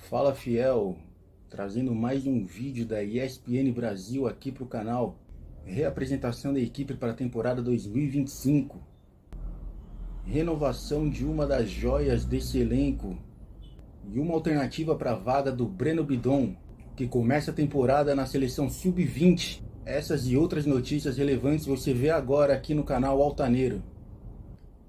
Fala fiel, trazendo mais um vídeo da ESPN Brasil aqui para o canal. Reapresentação da equipe para a temporada 2025. Renovação de uma das joias desse elenco. E uma alternativa para a vaga do Breno Bidon, que começa a temporada na seleção Sub-20. Essas e outras notícias relevantes você vê agora aqui no canal Altaneiro.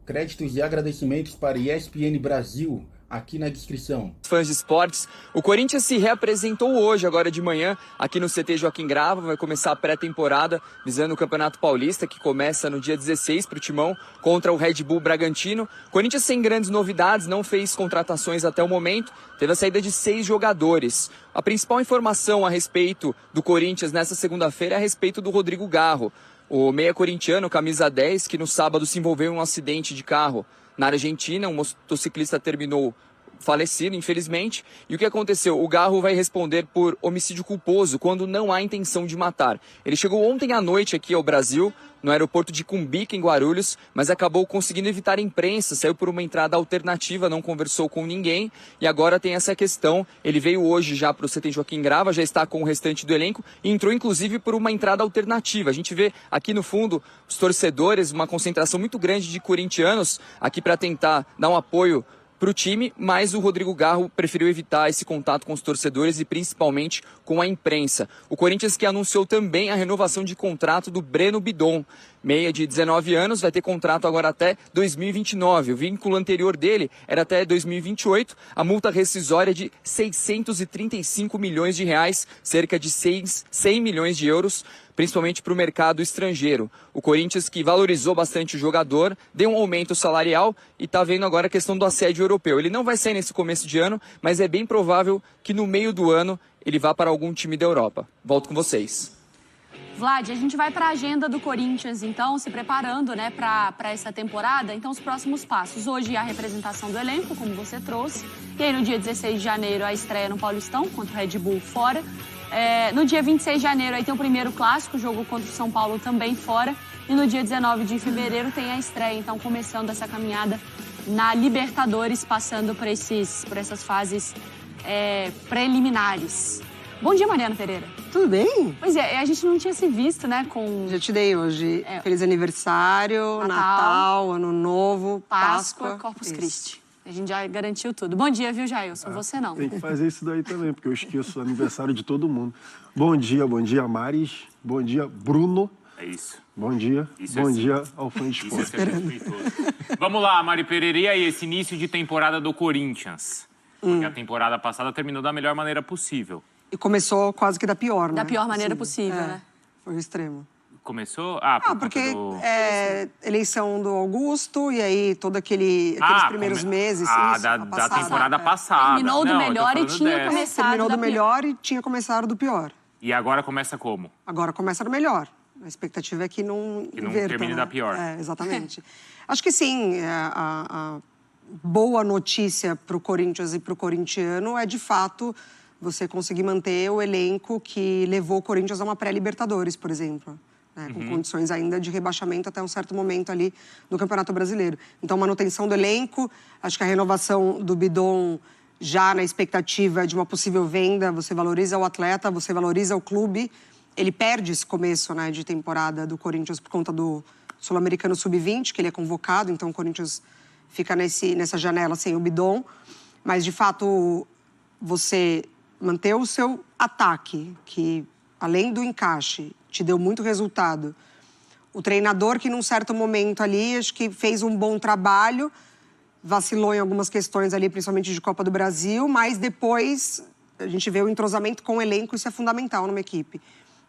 Créditos e agradecimentos para ESPN Brasil, aqui na descrição. Fãs de esportes, o Corinthians se reapresentou hoje, agora de manhã, aqui no CT Joaquim Grava. Vai começar a pré-temporada visando o Campeonato Paulista, que começa no dia 16 para o Timão, contra o Red Bull Bragantino. Corinthians sem grandes novidades, não fez contratações até o momento, teve a saída de 6 jogadores. A principal informação a respeito do Corinthians nessa segunda-feira é a respeito do Rodrigo Garro, o meia corintiano, camisa 10, que no sábado se envolveu em um acidente de carro na Argentina. Um motociclista terminou falecido, infelizmente. E o que aconteceu? O Garro vai responder por homicídio culposo quando não há intenção de matar. Ele chegou ontem à noite aqui ao Brasil, no aeroporto de Cumbica, em Guarulhos, mas acabou conseguindo evitar a imprensa, saiu por uma entrada alternativa, não conversou com ninguém, e agora tem essa questão. Ele veio hoje já para o CT Joaquim Grava, já está com o restante do elenco, e entrou inclusive por uma entrada alternativa. A gente vê aqui no fundo os torcedores, uma concentração muito grande de corintianos aqui para tentar dar um apoio para o time, mas o Rodrigo Garro preferiu evitar esse contato com os torcedores e principalmente com a imprensa. O Corinthians que anunciou também a renovação de contrato do Breno Bidon, meia de 19 anos, vai ter contrato agora até 2029. O vínculo anterior dele era até 2028. A multa rescisória de 635 milhões de reais, cerca de 100 milhões de euros, principalmente para o mercado estrangeiro. O Corinthians, que valorizou bastante o jogador, deu um aumento salarial e está vendo agora a questão do assédio europeu. Ele não vai sair nesse começo de ano, mas é bem provável que no meio do ano ele vá para algum time da Europa. Volto com vocês. Vlad, a gente vai para a agenda do Corinthians, então, se preparando, né, para essa temporada. Então, os próximos passos. Hoje, a representação do elenco, como você trouxe. E aí, no dia 16 de janeiro, a estreia no Paulistão, contra o Red Bull fora. No dia 26 de janeiro, aí tem o primeiro clássico, jogo contra o São Paulo também fora. E no dia 19 de fevereiro tem a estreia, então, começando essa caminhada na Libertadores, passando por essas fases preliminares. Bom dia, Mariana Pereira. Tudo bem? Pois é, a gente não tinha se visto, né, Já te dei hoje. Feliz aniversário, Natal, Ano Novo, Páscoa, Corpus Christi. A gente já garantiu tudo. Bom dia, viu, Jailson? Você não. Tem que fazer isso daí também, porque eu esqueço o aniversário de todo mundo. Bom dia, Maris. Bom dia, Bruno. É isso. Bom dia. Isso bom dia ao fã de Isso esporte. é ser respeitoso. Vamos lá, Mari Pereira, e aí, esse início de temporada do Corinthians? Porque a temporada passada terminou da melhor maneira possível. E começou quase que da pior, né? Da pior maneira possível, né? Foi o extremo. Começou? Porque eleição do Augusto, e aí todo aqueles primeiros meses. Da temporada passada. Terminou do melhor e tinha começado Terminou do melhor e tinha começado do pior. E agora começa como? Agora começa do melhor. A expectativa é que não inverta, termine da pior. Exatamente. Acho que sim, a boa notícia para o Corinthians e para o corintiano é, de fato, você conseguir manter o elenco que levou o Corinthians a uma pré-Libertadores, por exemplo. Com condições ainda de rebaixamento até um certo momento ali no Campeonato Brasileiro. Então, manutenção do elenco, acho que a renovação do Bidon já na expectativa de uma possível venda, você valoriza o atleta, você valoriza o clube. Ele perde esse começo, né, de temporada do Corinthians por conta do Sul-Americano Sub-20, que ele é convocado, então o Corinthians fica nessa janela sem o Bidon. Mas, de fato, você manter o seu ataque, que além do encaixe, te deu muito resultado. O treinador que, num certo momento ali, acho que fez um bom trabalho, vacilou em algumas questões ali, principalmente de Copa do Brasil, mas depois a gente vê o entrosamento com o elenco, isso é fundamental numa equipe.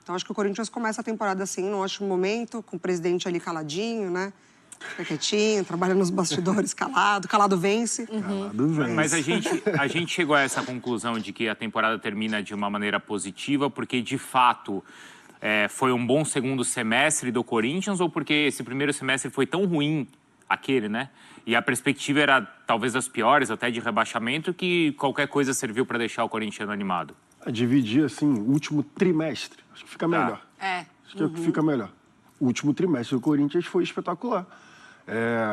Então, acho que o Corinthians começa a temporada assim, num ótimo momento, com o presidente ali caladinho, né? Fica quietinho, trabalha nos bastidores, calado vence. Calado vence. Mas a gente chegou a essa conclusão de que a temporada termina de uma maneira positiva, porque, de fato, foi um bom segundo semestre do Corinthians, ou porque esse primeiro semestre foi tão ruim, aquele, né? E a perspectiva era talvez das piores, até de rebaixamento, que qualquer coisa serviu para deixar o corintiano animado? Dividir, assim, o último trimestre. Acho que fica melhor. Acho que é o que fica melhor. O último trimestre do Corinthians foi espetacular.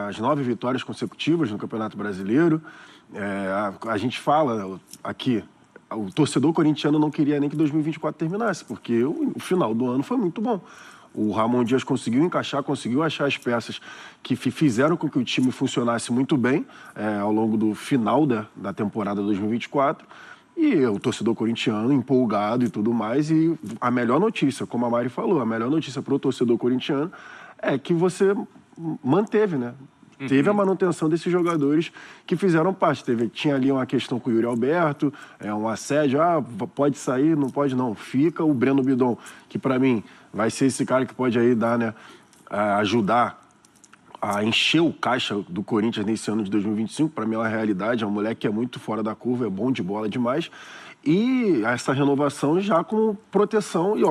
As 9 vitórias consecutivas no Campeonato Brasileiro. A gente fala aqui o torcedor corintiano não queria nem que 2024 terminasse, porque o final do ano foi muito bom. O Ramon Dias conseguiu encaixar, conseguiu achar as peças que fizeram com que o time funcionasse muito bem ao longo do final da temporada 2024. E o torcedor corintiano empolgado e tudo mais. E a melhor notícia, como a Mari falou, a melhor notícia para o torcedor corintiano é que você manteve, né? Teve a manutenção desses jogadores que fizeram parte. Tinha ali uma questão com o Yuri Alberto, um assédio, pode sair, não pode não. Fica o Breno Bidon, que para mim vai ser esse cara que pode aí dar, né, ajudar a encher o caixa do Corinthians nesse ano de 2025. Para mim é uma realidade, é um moleque que é muito fora da curva, é bom de bola demais. E essa renovação já com proteção. E,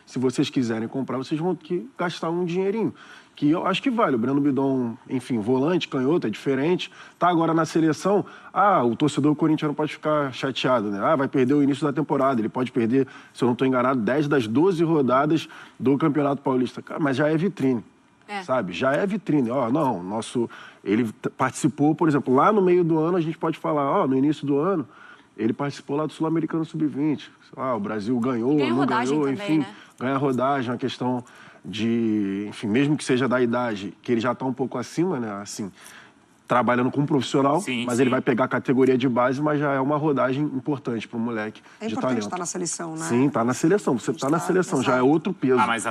se vocês quiserem comprar, vocês vão ter que gastar um dinheirinho. Que eu acho que vale. O Breno Bidon, enfim, volante, canhoto, é diferente. Tá agora na seleção, o torcedor corintiano pode ficar chateado, né? Vai perder o início da temporada. Ele pode perder, se eu não estou enganado, 10 das 12 rodadas do Campeonato Paulista. Cara, mas já é vitrine. Sabe? Já é vitrine. Ele participou, por exemplo, lá no meio do ano, a gente pode falar, no início do ano, ele participou lá do Sul-Americano Sub-20. O Brasil ganhou, não ganhou, também, enfim, né? ganha rodagem, uma questão de, enfim, mesmo que seja da idade, que ele já está um pouco acima, né, assim, trabalhando com um profissional, mas ele vai pegar a categoria de base, mas já é uma rodagem importante para o moleque de talento. É importante estar na seleção, né? Sim, tá na seleção. Você tá na seleção, já é outro peso. Mas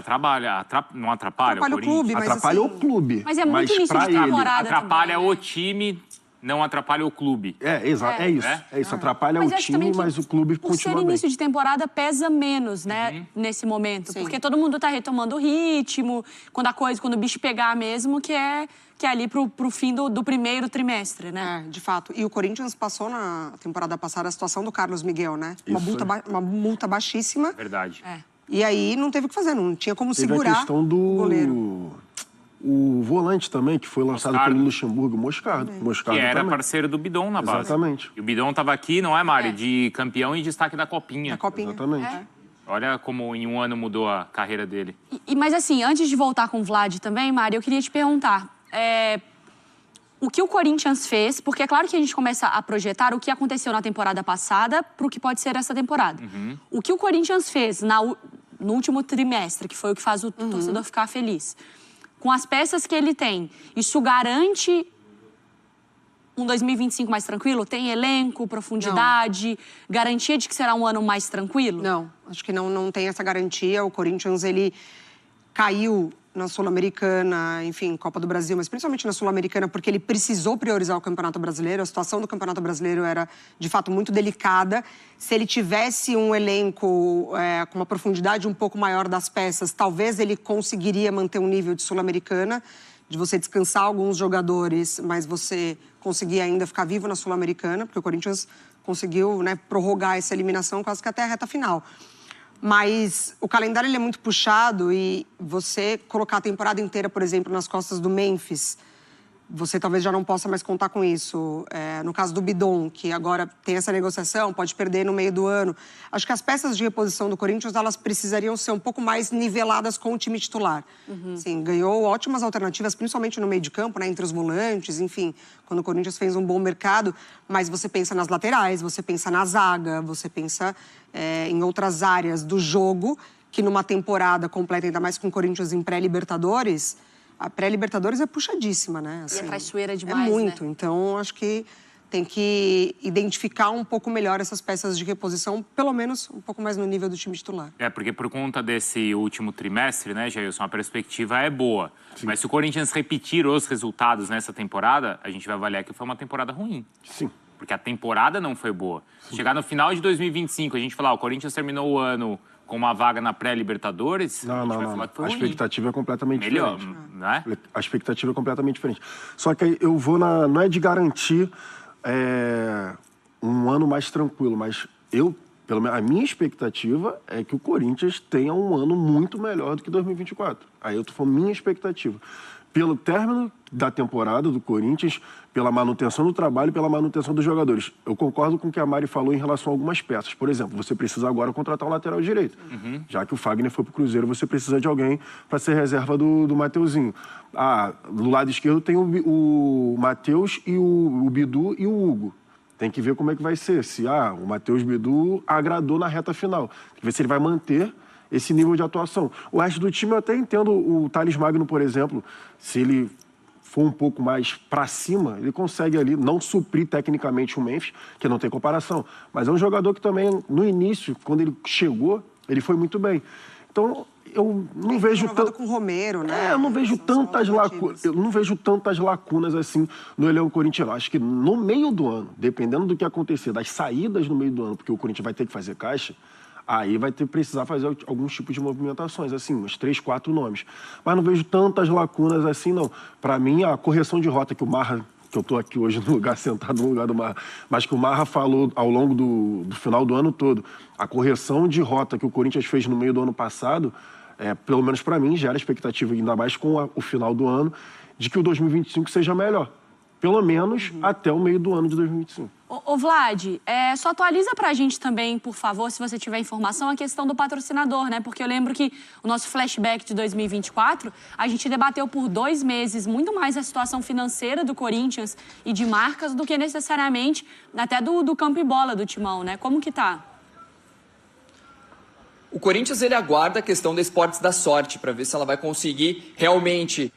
não atrapalha o clube, mas atrapalha o clube. Mas é muito início de temporada atrapalha também, né? o time, não atrapalha o clube. Exato, é isso. Atrapalha o time, mas o clube continua bem. Por ser início de temporada, pesa menos, né, nesse momento. Sim. Porque todo mundo tá retomando o ritmo, quando o bicho pegar mesmo, que é ali pro fim do primeiro trimestre, né? De fato. E o Corinthians passou na temporada passada a situação do Carlos Miguel, né? Uma multa baixíssima. Verdade. E aí não teve o que fazer, não tinha como Teve segurar a questão do goleiro. O volante também, que foi lançado pelo Luxemburgo, Moscardo. Que era também. parceiro do Bidon na base. Exatamente. E o Bidon estava aqui, não é, Mari? De campeão e destaque da Copinha. Da Copinha. Exatamente. Olha como em um ano mudou a carreira dele. Mas assim, antes de voltar com o Vlad também, Mari, eu queria te perguntar... O que o Corinthians fez, porque é claro que a gente começa a projetar o que aconteceu na temporada passada para o que pode ser essa temporada. O que o Corinthians fez no último trimestre, que foi o que faz o torcedor ficar feliz, com as peças que ele tem, isso garante um 2025 mais tranquilo? Tem elenco, profundidade, garantia de que será um ano mais tranquilo? Não, acho que não tem essa garantia. O Corinthians, ele caiu na Sul-Americana, enfim, Copa do Brasil, mas principalmente na Sul-Americana, porque ele precisou priorizar o Campeonato Brasileiro. A situação do Campeonato Brasileiro era, de fato, muito delicada. Se ele tivesse um elenco com uma profundidade um pouco maior das peças, talvez ele conseguiria manter um nível de Sul-Americana, de você descansar alguns jogadores, mas você conseguir ainda ficar vivo na Sul-Americana, porque o Corinthians conseguiu, né, prorrogar essa eliminação quase que até a reta final. Mas o calendário ele é muito puxado e você colocar a temporada inteira, por exemplo, nas costas do Memphis, você talvez já não possa mais contar com isso. No caso do Bidon, que agora tem essa negociação, pode perder no meio do ano. Acho que as peças de reposição do Corinthians, elas precisariam ser um pouco mais niveladas com o time titular. Sim, ganhou ótimas alternativas, principalmente no meio de campo, né, entre os volantes, enfim, quando o Corinthians fez um bom mercado. Mas você pensa nas laterais, você pensa na zaga, você pensa em outras áreas do jogo, que numa temporada completa, ainda mais com o Corinthians em pré-Libertadores... A pré-Libertadores é puxadíssima, né? Assim, e é traiçoeira demais, é muito. né? Então, acho que tem que identificar um pouco melhor essas peças de reposição, pelo menos um pouco mais no nível do time titular. Porque por conta desse último trimestre, né, Jailson, a perspectiva é boa. Sim. Mas se o Corinthians repetir os resultados nessa temporada, a gente vai avaliar que foi uma temporada ruim. Sim. Porque a temporada não foi boa. Sim. Chegar no final de 2025, a gente falar, o Corinthians terminou o ano com uma vaga na pré-Libertadores, a expectativa é completamente diferente. Né? A expectativa é completamente diferente. Só que eu vou não é de garantir um ano mais tranquilo, mas a minha expectativa é que o Corinthians tenha um ano muito melhor do que 2024. Aí eu tô falando minha expectativa. Pelo término da temporada do Corinthians, pela manutenção do trabalho e pela manutenção dos jogadores. Eu concordo com o que a Mari falou em relação a algumas peças. Por exemplo, você precisa agora contratar um lateral direito. Já que o Fagner foi pro Cruzeiro, você precisa de alguém para ser reserva do Mateuzinho. Do lado esquerdo tem o Matheus e o Bidu e o Hugo. Tem que ver como é que vai ser. Se o Matheus Bidu agradou na reta final. Tem que ver se ele vai manter esse nível de atuação. O resto do time eu até entendo. O Thales Magno, por exemplo, se ele for um pouco mais para cima, ele consegue ali não suprir tecnicamente o Memphis, que não tem comparação. Mas é um jogador que também, no início, quando ele chegou, ele foi muito bem. Então, eu não vejo tanto com o Romero, né? eu não vejo tantas lacunas assim no elenco corintiano. Acho que no meio do ano, dependendo do que acontecer, das saídas no meio do ano, porque o Corinthians vai ter que fazer caixa, aí vai precisar fazer alguns tipos de movimentações, assim, uns 3, 4 nomes. Mas não vejo tantas lacunas assim, não. Para mim, a correção de rota que o Marra, que eu estou aqui hoje no lugar, sentado no lugar do Marra, mas que o Marra falou ao longo do final do ano todo, a correção de rota que o Corinthians fez no meio do ano passado, pelo menos para mim, gera expectativa, ainda mais com o final do ano, de que o 2025 seja melhor. Pelo menos até o meio do ano de 2025. Ô Vlad, só atualiza pra gente também, por favor, se você tiver informação, a questão do patrocinador, né? Porque eu lembro que o nosso flashback de 2024, a gente debateu por 2 meses muito mais a situação financeira do Corinthians e de marcas do que necessariamente até do campo e bola do Timão, né? Como que tá? O Corinthians ele aguarda a questão da Esportes da Sorte para ver se ela vai conseguir realmente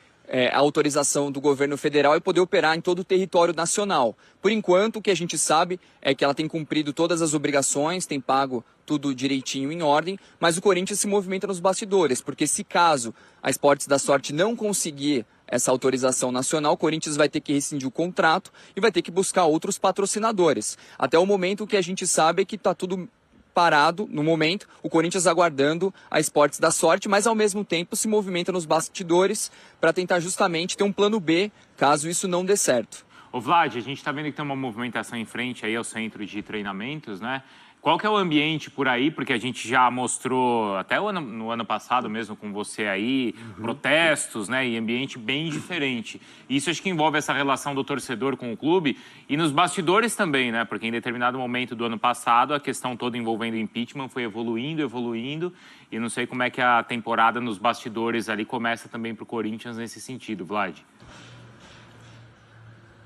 a autorização do governo federal e poder operar em todo o território nacional. Por enquanto, o que a gente sabe é que ela tem cumprido todas as obrigações, tem pago tudo direitinho em ordem, mas o Corinthians se movimenta nos bastidores, porque se caso a Esportes da Sorte não conseguir essa autorização nacional, o Corinthians vai ter que rescindir o contrato e vai ter que buscar outros patrocinadores. Até o momento, o que a gente sabe é que está tudo parado no momento, o Corinthians aguardando a Esportes da Sorte, mas ao mesmo tempo se movimenta nos bastidores para tentar justamente ter um plano B, caso isso não dê certo. Ô Vlad, a gente está vendo que tem uma movimentação em frente aí ao centro de treinamentos, né? Qual que é o ambiente por aí? Porque a gente já mostrou, até no ano passado mesmo com você aí, protestos, né? E ambiente bem diferente. Isso acho que envolve essa relação do torcedor com o clube e nos bastidores também, né? Porque em determinado momento do ano passado, a questão toda envolvendo o impeachment foi evoluindo, e não sei como é que a temporada nos bastidores ali começa também para o Corinthians nesse sentido, Vlad.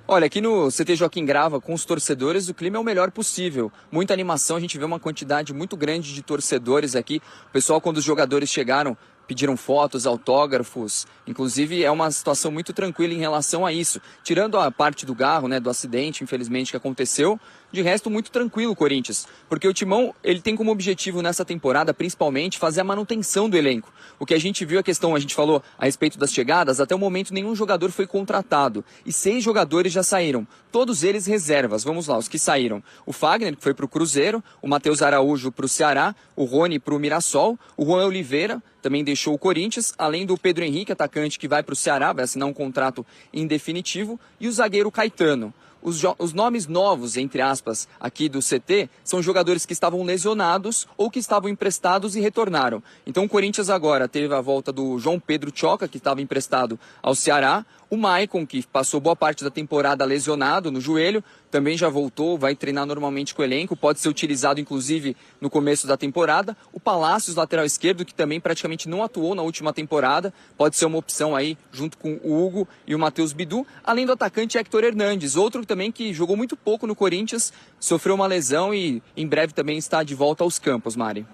Olha, aqui no CT Joaquim Grava, com os torcedores, o clima é o melhor possível. Muita animação, a gente vê uma quantidade muito grande de torcedores aqui. O pessoal, quando os jogadores chegaram, pediram fotos, autógrafos. Inclusive, é uma situação muito tranquila em relação a isso. Tirando a parte do Garro, né, do acidente, infelizmente, que aconteceu, de resto, muito tranquilo o Corinthians. Porque o Timão, ele tem como objetivo nessa temporada, principalmente, fazer a manutenção do elenco. O que a gente viu, a gente falou a respeito das chegadas, até o momento nenhum jogador foi contratado. E 6 jogadores já saíram. Todos eles reservas. Vamos lá, os que saíram. O Fagner, que foi para o Cruzeiro, o Matheus Araújo para o Ceará, o Rony para o Mirassol, o Juan Oliveira também deixou o Corinthians, além do Pedro Henrique, atacante que vai para o Ceará, vai assinar um contrato em definitivo, e o zagueiro Caetano. Os nomes novos, entre aspas, aqui do CT, são jogadores que estavam lesionados ou que estavam emprestados e retornaram. Então o Corinthians agora teve a volta do João Pedro Choca, que estava emprestado ao Ceará, o Maicon, que passou boa parte da temporada lesionado no joelho, também já voltou, vai treinar normalmente com o elenco, pode ser utilizado inclusive no começo da temporada. O Palácios, lateral esquerdo, que também praticamente não atuou na última temporada, pode ser uma opção aí junto com o Hugo e o Matheus Bidu, além do atacante Héctor Hernandes, outro também que jogou muito pouco no Corinthians, sofreu uma lesão e em breve também está de volta aos campos, Mari.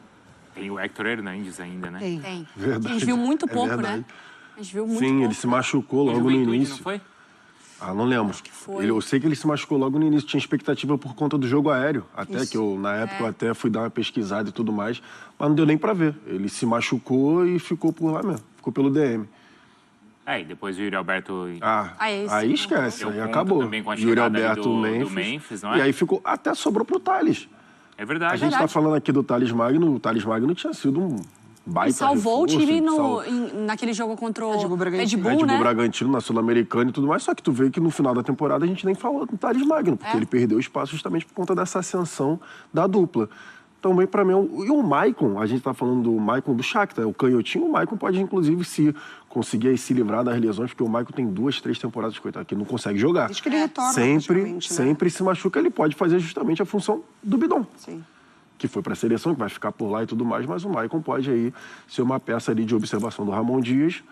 Tem o Héctor Hernandes ainda, né? Tem. Verdade. A gente viu muito pouco, verdade. né? A gente viu muito Sim, pouco. ele se machucou logo no início. Não foi? Não lembro. Acho que foi. Eu sei que ele se machucou logo no início. Tinha expectativa por conta do jogo aéreo. Até Isso. que eu, na época, eu até fui dar uma pesquisada e tudo mais. Mas não deu nem pra ver. Ele se machucou e ficou por lá mesmo. Ficou pelo DM. E depois o Yuri Alberto... Aí esquece. Deu Aí conta acabou. também com a Yuri chegada ali Alberto, do Memphis, não é? E aí ficou... Até sobrou pro Thales. É verdade. A gente tá falando aqui do Thales Magno. O Thales Magno tinha sido um baita E salvou reforço, o time naquele jogo contra o Red Bull, Red né? Bull Bragantino, na Sul-Americana e tudo mais. Só que tu vê que no final da temporada a gente nem falou do Thales Magno, porque ele perdeu espaço justamente por conta dessa ascensão da dupla. Também, pra mim, e o Maicon, a gente tá falando do Maicon do Shakhtar, o canhotinho, o Maicon pode, inclusive, se conseguir aí se livrar das lesões, porque o Maicon tem 2, 3 temporadas, coitado, que não consegue jogar. Desde que ele retorna, sempre se machuca, ele pode fazer justamente a função do Bidon. Sim. Que foi para a seleção, que vai ficar por lá e tudo mais, mas o Maicon pode aí ser uma peça ali de observação do Ramon Dias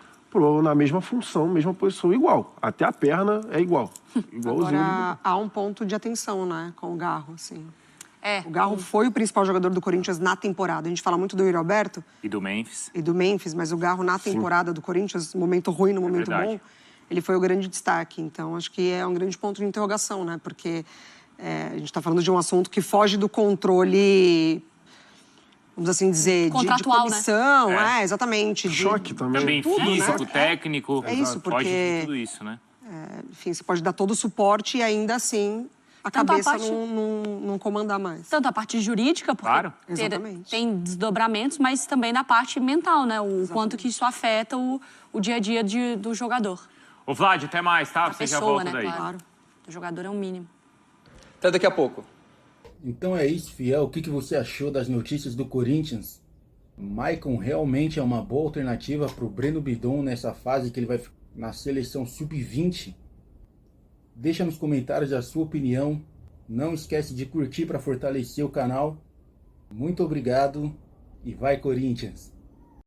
na mesma função, mesma posição, igual. Até a perna é igual. Igualzinho. Agora, há um ponto de atenção, né, com o Garro, assim. É. O Garro foi o principal jogador do Corinthians na temporada. A gente fala muito do Yuri Alberto E do Memphis. e do Memphis, mas o Garro na temporada do Corinthians, momento ruim, no momento verdade. bom, ele foi o grande destaque. Então, acho que é um grande ponto de interrogação, né? Porque a gente está falando de um assunto que foge do controle, vamos assim dizer, de Contratual, comissão, né? Exatamente. Choque também. Também tudo, físico, né? técnico. É isso, Pode porque- de tudo isso, né? Enfim, você pode dar todo o suporte e ainda assim a Tanto a cabeça parte- não comandar mais. Tanto a parte jurídica, porque Claro. Exatamente. tem desdobramentos, mas também na parte mental, né? O quanto que isso afeta o dia a dia do jogador. Ô, Vlad, até mais, tá? A Você já pessoa, volta né? daí. Claro. O jogador é o mínimo. Até daqui a pouco. Então é isso, Fiel. O que você achou das notícias do Corinthians? Maicon realmente é uma boa alternativa para o Breno Bidon nessa fase que ele vai ficar na seleção sub-20? Deixa nos comentários a sua opinião. Não esquece de curtir para fortalecer o canal. Muito obrigado e vai Corinthians!